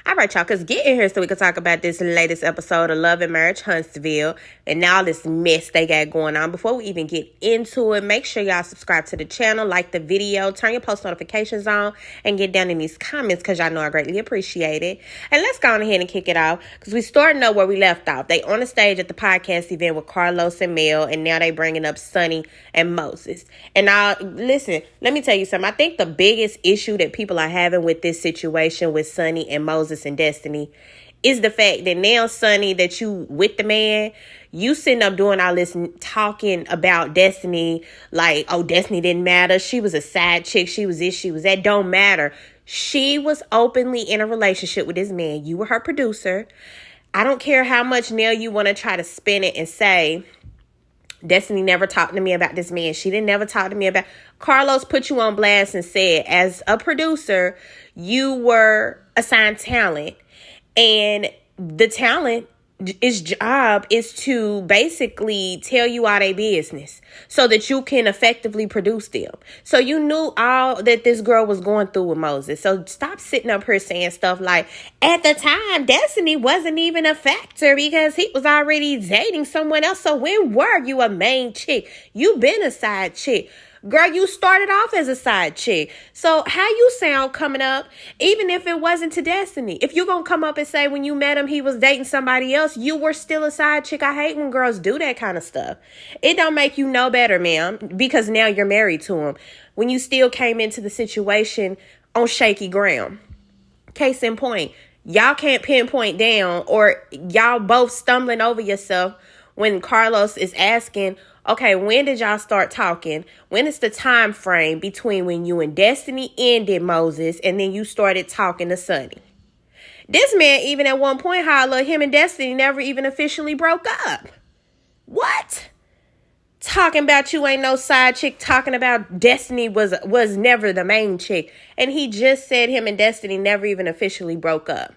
All right, y'all, because get in here so we can talk about this latest episode of Love and Marriage Huntsville and now this mess they got going on. Before we even get into it, make sure y'all subscribe to the channel, like the video, turn your post notifications on, and get down in these comments because y'all know I greatly appreciate it. And let's go on ahead and kick it off because we starting to know where we left off. They on the stage at the podcast event with Carlos and Mel, and now they bringing up Sonny and Moses. And now, listen, let me tell you something. I think the biggest issue that people are having with this situation with Sonny and Moses and Destiny is the fact that now, Sonny, that you with the man, you sitting up doing all this talking about Destiny like, oh, Destiny didn't matter. She was a side chick. She was this, she was that. Don't matter. She was openly in a relationship with this man. You were her producer. I don't care how much now you want to try to spin it and say, Destiny never talked to me about this man. She didn't never talk to me about... Carlos put you on blast and said, as a producer, you were assigned talent. And the talent, its job is to basically tell you all their business so that you can effectively produce them. So you knew all that this girl was going through with Moses. So stop sitting up here saying stuff like, at the time, Destiny wasn't even a factor because he was already dating someone else. So when were you a main chick? You been a side chick. Girl, you started off as a side chick. So how you sound coming up, even if it wasn't to Destiny? If you're going to come up and say when you met him, he was dating somebody else, you were still a side chick. I hate when girls do that kind of stuff. It don't make you no better, ma'am, because now you're married to him. When you still came into the situation on shaky ground. Case in point, y'all can't pinpoint down, or y'all both stumbling over yourself when Carlos is asking, okay, when did y'all start talking? When is the time frame between when you and Destiny ended, Moses, and then you started talking to Sonny? This man even at one point hollered him and Destiny never even officially broke up. What? Talking about you ain't no side chick, talking about Destiny was never the main chick. And he just said him and Destiny never even officially broke up.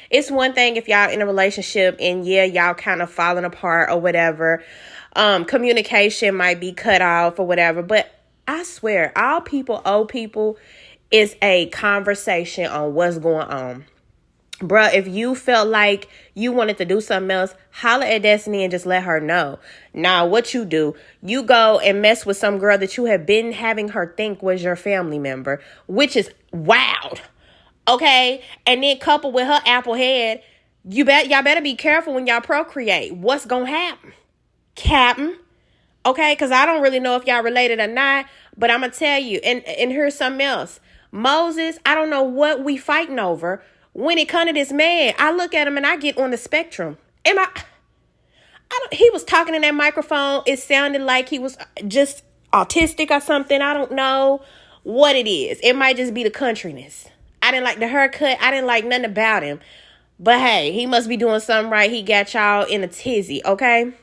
It's one thing if y'all in a relationship and yeah, y'all kind of falling apart or whatever. Communication might be cut off or whatever. But I swear, all people owe people is a conversation on what's going on. Bruh, if you felt like you wanted to do something else, holler at Destiny and just let her know. Now, what you do, you go and mess with some girl that you have been having her think was your family member, which is wild. Okay? And then coupled with her apple head, y'all better be careful when y'all procreate. What's gonna happen? Captain. Okay? Because I don't really know if y'all related or not, but I'm gonna tell you. And here's something else. Moses, I don't know what we fighting over. When it comes to this man, I look at him and I get on the spectrum. He was talking in that microphone. It sounded like he was just autistic or something. I don't know what it is. It might just be the countryness. I didn't like the haircut. I didn't like nothing about him. But hey, he must be doing something right. He got y'all in a tizzy, okay?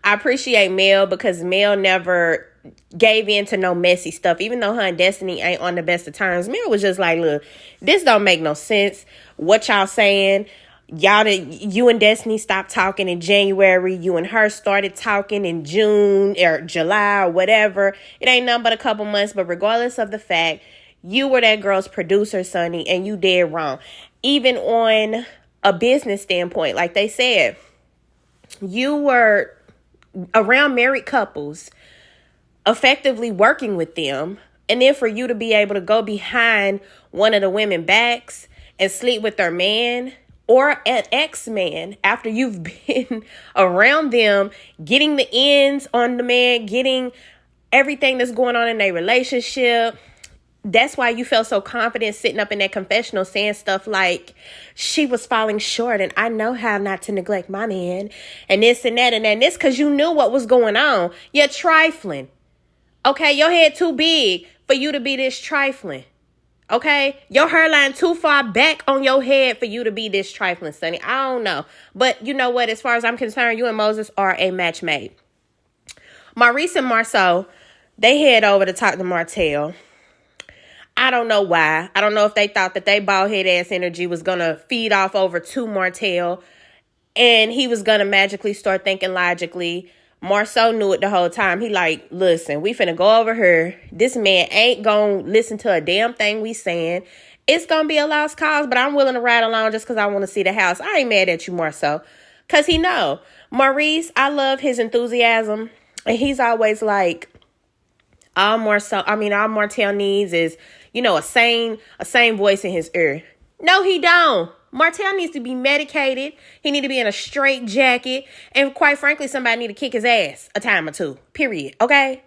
I appreciate Mel because Mel never gave in to no messy stuff. Even though her and Destiny ain't on the best of terms, Mel was just like, look, this don't make no sense. What y'all saying? You and Destiny stopped talking in January. You and her started talking in June or July or whatever. It ain't nothing but a couple months. But regardless of the fact, you were that girl's producer, Sonny, and you did wrong. Even on a business standpoint, like they said, you were around married couples, effectively working with them, and then for you to be able to go behind one of the women backs and sleep with their man or an ex-man after you've been around them, getting the ends on the man, getting everything that's going on in their relationship. That's why you felt so confident sitting up in that confessional saying stuff like, she was falling short and I know how not to neglect my man and this and that and that. And this because you knew what was going on. You're trifling. Okay, your head too big for you to be this trifling. Okay, your hairline too far back on your head for you to be this trifling, Sonny. I don't know. But you know what? As far as I'm concerned, you and Moses are a match made. Maurice and Marsau, they head over to talk to Martel. I don't know why. I don't know if they thought that they bald head ass energy was going to feed off over to Martel and he was going to magically start thinking logically. Marsau knew it the whole time. He like, listen, we finna go over here. This man ain't gonna listen to a damn thing we saying. it's going to be a lost cause, but I'm willing to ride along just because I want to see the house. I ain't mad at you more so. Because he know. Maurice, I love his enthusiasm. And he's always like, all Martell needs is, a sane voice in his ear. No, he don't. Martell needs to be medicated. He need to be in a straight jacket. And quite frankly, somebody need to kick his ass a time or two. Period. Okay?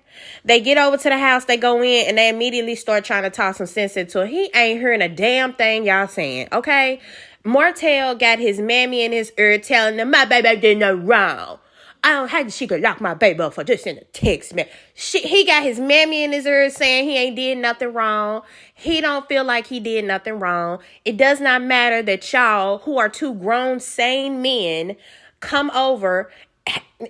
They get over to the house, they go in, and they immediately start trying to talk some sense into it. He ain't hearing a damn thing y'all saying, okay? Martell got his mammy in his ear telling him, my baby did no wrong. I don't have she could lock my baby up for just in a text, man. He got his mammy in his ear saying he ain't did nothing wrong. He don't feel like he did nothing wrong. It does not matter that y'all, who are two grown, sane men, come over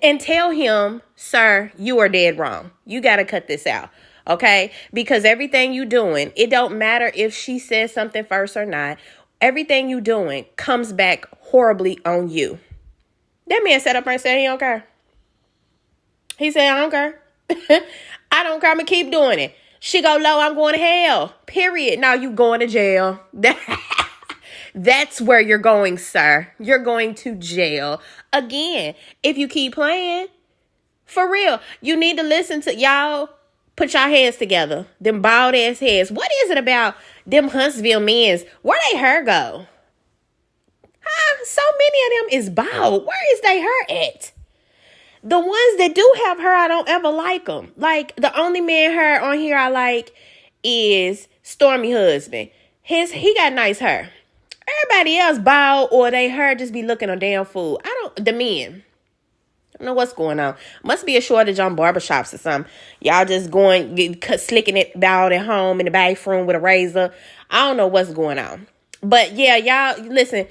and tell him, sir, you are dead wrong. You got to cut this out, okay? Because everything you doing, it don't matter if she says something first or not. Everything you doing comes back horribly on you. That man sat up and said he don't care. He said, I don't care. I don't care. I'm going to keep doing it. She go low, I'm going to hell. Period. Now you going to jail. That's where you're going, sir. You're going to jail. Again, if you keep playing, for real, you need to listen to y'all. Put your heads together. Them bald ass heads. What is it about them Huntsville men's? Where they hair go? So many of them is bald. Where is they hair at? The ones that do have hair, I don't ever like them. Like, the only man hair on here I like is Stormi husband. He got nice hair. Everybody else bald or they hair just be looking a damn fool. The men. I don't know what's going on. Must be a shortage on barbershops or something. Y'all just slicking it bald at home in the bathroom with a razor. I don't know what's going on. But yeah, y'all, listen.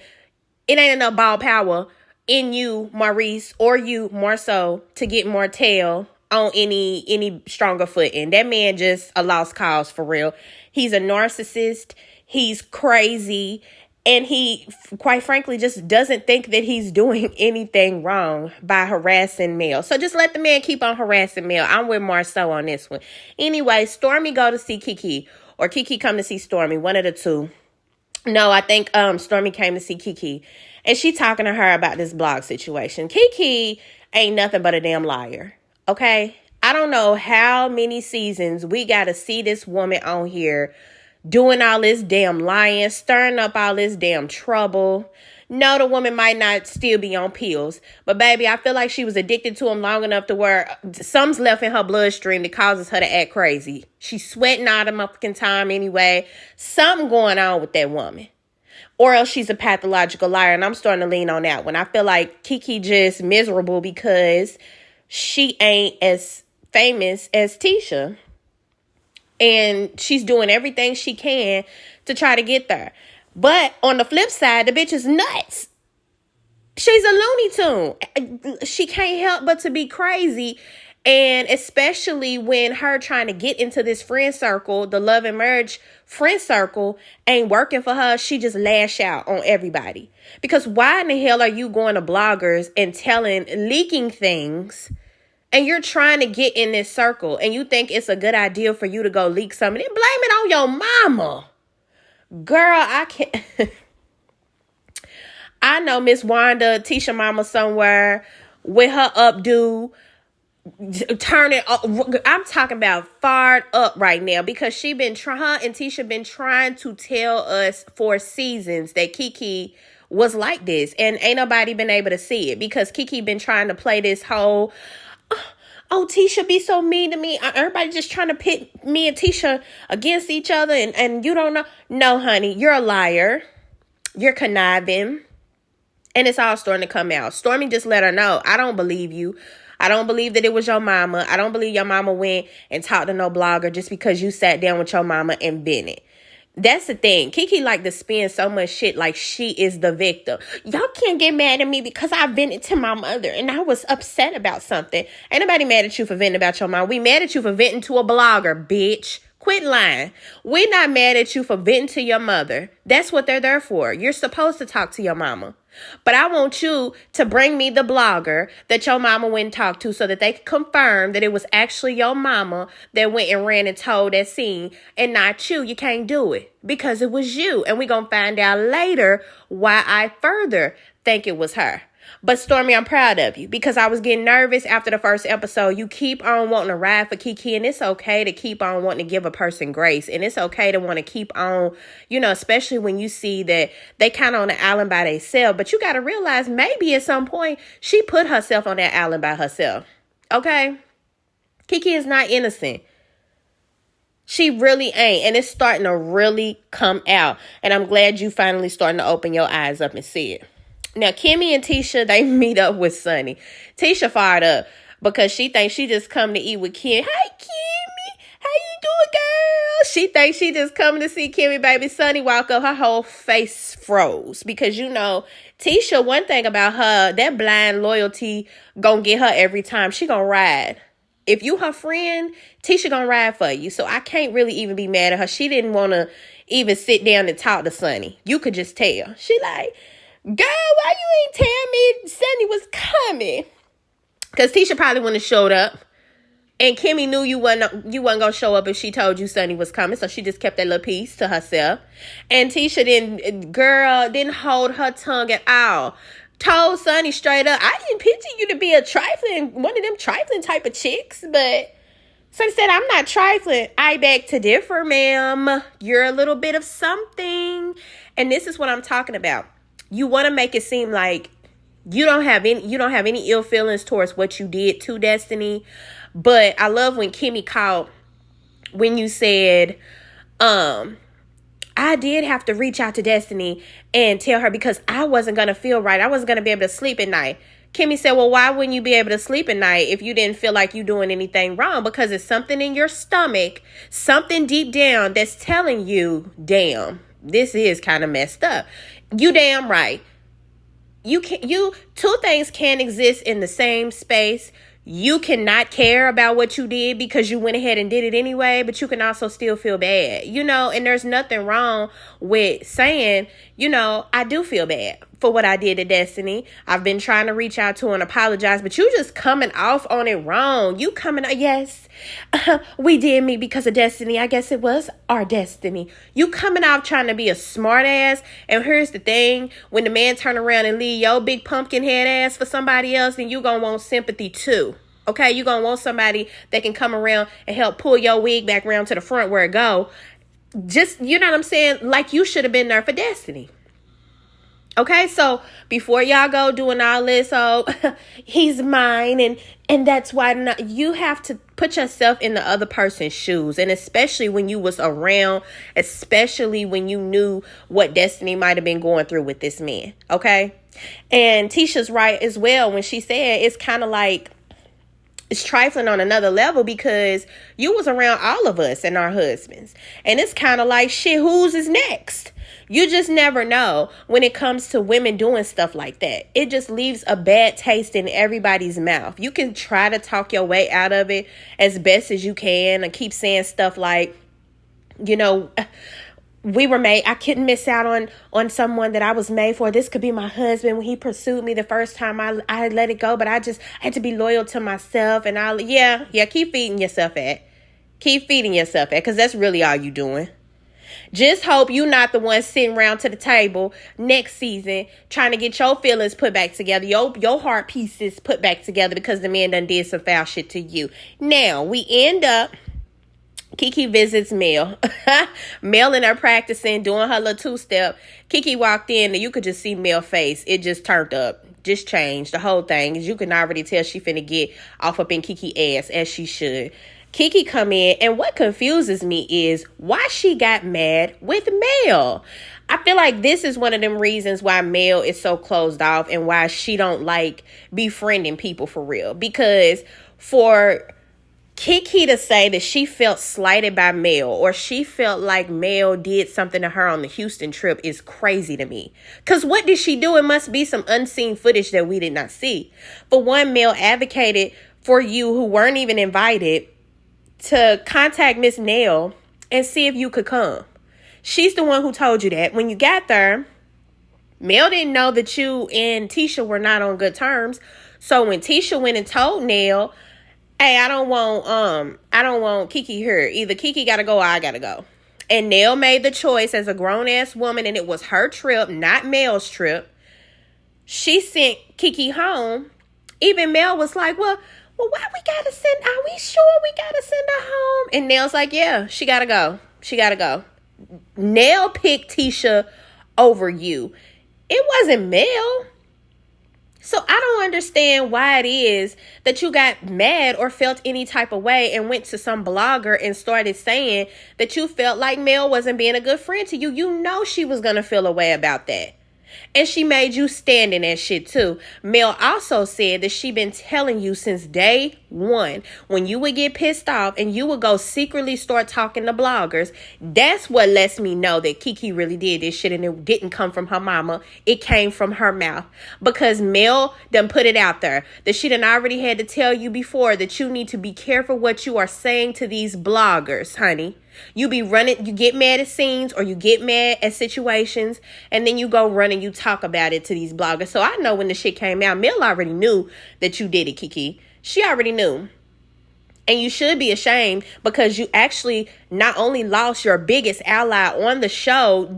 It ain't enough ball power in you, Maurice, or you, Marsau, to get Martel on any stronger footing. That man just a lost cause for real. He's a narcissist. He's crazy. And he, quite frankly, just doesn't think that he's doing anything wrong by harassing Mel. So just let the man keep on harassing Mel. I'm with Marsau on this one. Anyway, Stormi go to see Kiki, or Kiki come to see Stormi, one of the two. No, I think Stormi came to see Kiki. And she talking to her about this blog situation. Kiki ain't nothing but a damn liar. Okay? I don't know how many seasons we got to see this woman on here doing all this damn lying, stirring up all this damn trouble. No, the woman might not still be on pills. But baby, I feel like she was addicted to them long enough to where some's left in her bloodstream that causes her to act crazy. She's sweating all the motherfucking time anyway. Something going on with that woman. Or else she's a pathological liar. And I'm starting to lean on that one. I feel like Kiki just miserable because she ain't as famous as Tisha. And she's doing everything she can to try to get there. But on the flip side, the bitch is nuts. She's a Looney Tune. She can't help but to be crazy. And especially when her trying to get into this friend circle, the love and marriage friend circle, ain't working for her. She just lash out on everybody. Because why in the hell are you going to bloggers and leaking things, and you're trying to get in this circle, and you think it's a good idea for you to go leak something? Then blame it on your mama. Girl, I can't. I know Miss Wanda, Tisha mama somewhere with her updo, turn it up. I'm talking about fired up right now because her and Tisha been trying to tell us for seasons that Kiki was like this, and ain't nobody been able to see it because Kiki been trying to play this whole, oh, Tisha be so mean to me. Everybody just trying to pit me and Tisha against each other, and you don't know. No, honey, you're a liar. You're conniving. And it's all starting to come out. Stormi just let her know, I don't believe you. I don't believe that it was your mama. I don't believe your mama went and talked to no blogger just because you sat down with your mama and vented. That's the thing. Kiki like to spin so much shit like she is the victim. Y'all can't get mad at me because I vented to my mother and I was upset about something. Ain't nobody mad at you for venting about your mom. We mad at you for venting to a blogger, bitch. Quit lying. We're not mad at you for venting to your mother. That's what they're there for. You're supposed to talk to your mama. But I want you to bring me the blogger that your mama went and talked to so that they can confirm that it was actually your mama that went and ran and told that scene and not you. You can't do it because it was you. And we're going to find out later why I further think it was her. But Stormi, I'm proud of you because I was getting nervous after the first episode. You keep on wanting to ride for Kiki, and it's okay to keep on wanting to give a person grace. And it's okay to want to keep on, especially when you see that they kind of on the island by themselves. But you got to realize maybe at some point she put herself on that island by herself. Okay? Kiki is not innocent. She really ain't. And it's starting to really come out. And I'm glad you finally starting to open your eyes up and see it. Now, Kimmy and Tisha, they meet up with Sunny. Tisha fired up because she thinks she just come to eat with Kim. Hey, Kimmy, how you doing, girl? She thinks she just coming to see Kimmy, baby. Sunny walk up, her whole face froze because, Tisha, one thing about her, that blind loyalty gonna get her every time. She gonna ride. If you her friend, Tisha gonna ride for you. So I can't really even be mad at her. She didn't want to even sit down and talk to Sunny. You could just tell. She like, girl, why you ain't tell me Sunny was coming? Because Tisha probably wouldn't have showed up. And Kimmy knew you wasn't going to show up if she told you Sunny was coming. So she just kept that little piece to herself. And Tisha didn't hold her tongue at all. Told Sunny straight up, I didn't picture you to be one of them trifling type of chicks. But Sunny said, I'm not trifling. I beg to differ, ma'am. You're a little bit of something. And this is what I'm talking about. You want to make it seem like you don't have any ill feelings towards what you did to Destiny. But I love when Kimmy called when you said, I did have to reach out to Destiny and tell her because I wasn't going to feel right. I wasn't going to be able to sleep at night. Kimmy said, well, why wouldn't you be able to sleep at night if you didn't feel like you doing anything wrong? Because it's something in your stomach, something deep down that's telling you, damn, this is kind of messed up. You damn right. Two things can't exist in the same space. You cannot care about what you did because you went ahead and did it anyway, but you can also still feel bad, and there's nothing wrong with saying, I do feel bad for what I did to Destiny. I've been trying to reach out to her and apologize, but you just coming off on it wrong. You coming out, yes, we did meet because of Destiny. I guess it was our destiny. You coming out trying to be a smart ass. And here's the thing, when the man turn around and leave your big pumpkin head ass for somebody else, then you gonna want sympathy too. Okay, you gonna want somebody that can come around and help pull your wig back around to the front where it go. Just, you know what I'm saying? Like you should have been there for Destiny. Okay, so before y'all go doing all this, he's mine, and that's why you have to put yourself in the other person's shoes, and especially when you was around, especially when you knew what Destiny might have been going through with this man, okay? And Tisha's right as well when she said it's kind of like, it's trifling on another level because you was around all of us and our husbands. And it's kind of like, shit, whose is next? You just never know when it comes to women doing stuff like that. It just leaves a bad taste in everybody's mouth. You can try to talk your way out of it as best as you can and keep saying stuff like, we were made, I couldn't miss out on someone that I was made for. This could be my husband. When he pursued me the first time, I let it go, but I had to be loyal to myself. And keep feeding yourself at. Keep feeding yourself at, because that's really all you doing. Just hope you're not the one sitting around to the table next season trying to get your feelings put back together, your heart pieces put back together because the man done did some foul shit to you. Now, we end up, Kiki visits Mel. Mel in her practicing, doing her little two-step. Kiki walked in and you could just see Mel's face. It just turned up. Just changed. The whole thing. As you can already tell, she finna get off up in Kiki ass, as she should. Kiki come in, and what confuses me is why she got mad with Mel. I feel like this is one of them reasons why Mel is so closed off and why she don't like befriending people for real. Because for Kiki to say that she felt slighted by Mel or she felt like Mel did something to her on the Houston trip is crazy to me. Because what did she do? It must be some unseen footage that we did not see. For one, Mel advocated for you who weren't even invited to contact Miss Nell and see if you could come. She's the one who told you that. When you got there, Mel didn't know that you and Tisha were not on good terms. So when Tisha went and told Nell, hey, I don't want Keke here. Either Keke gotta go or I gotta go. And Nell made the choice as a grown-ass woman, and it was her trip, not Mel's trip. She sent Keke home. Even Mel was like, well, why we gotta send, are we sure we gotta send her home? And Nell's like, yeah, she gotta go. She gotta go. Nell picked Tisha over you. It wasn't Mel. So I don't understand why it is that you got mad or felt any type of way and went to some blogger and started saying that you felt like Mel wasn't being a good friend to you. You know she was going to feel a way about that. And she made you stand in that shit too. Mel also said that she been telling you since day one, when you would get pissed off and you would go secretly start talking to bloggers. That's what lets me know that Keke really did this shit and it didn't come from her mama. It came from her mouth. Because Mel done put it out there that she done already had to tell you before that you need to be careful what you are saying to these bloggers, honey. You be running, you get mad at scenes or you get mad at situations and then you go run and you talk about it to these bloggers. So I know when the shit came out, Mel already knew that you did it, Keke. She already knew. And you should be ashamed because you actually not only lost your biggest ally on the show,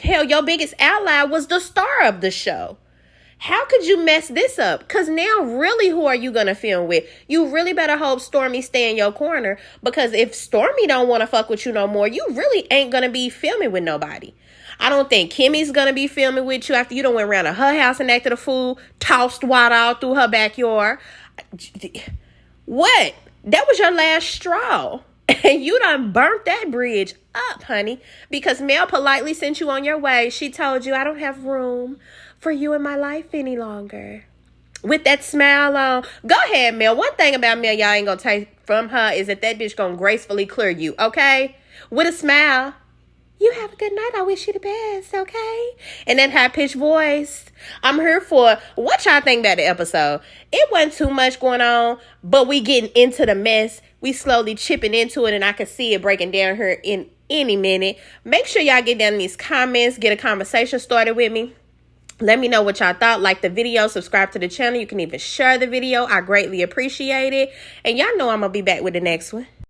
hell, your biggest ally was the star of the show. How could you mess this up? Because now really who are you going to film with? You really better hope Stormi stay in your corner. Because if Stormi don't want to fuck with you no more, you really ain't going to be filming with nobody. I don't think Kimmy's going to be filming with you after you done went around to her house and acted a fool, tossed water all through her backyard. What? That was your last straw. And you done burnt that bridge up, honey. Because Mel politely sent you on your way. She told you, I don't have room for you in my life any longer. With that smile on. Go ahead, Mel. One thing about Mel y'all ain't gonna take from her is that bitch gonna gracefully clear you, okay? With a smile. You have a good night. I wish you the best, okay? And that high-pitched voice. I'm here for what y'all think about the episode. It wasn't too much going on, but we getting into the mess. We slowly chipping into it, and I can see it breaking down here in any minute. Make sure y'all get down in these comments, get a conversation started with me. Let me know what y'all thought. Like the video, subscribe to the channel. You can even share the video. I greatly appreciate it. And y'all know I'm going to be back with the next one.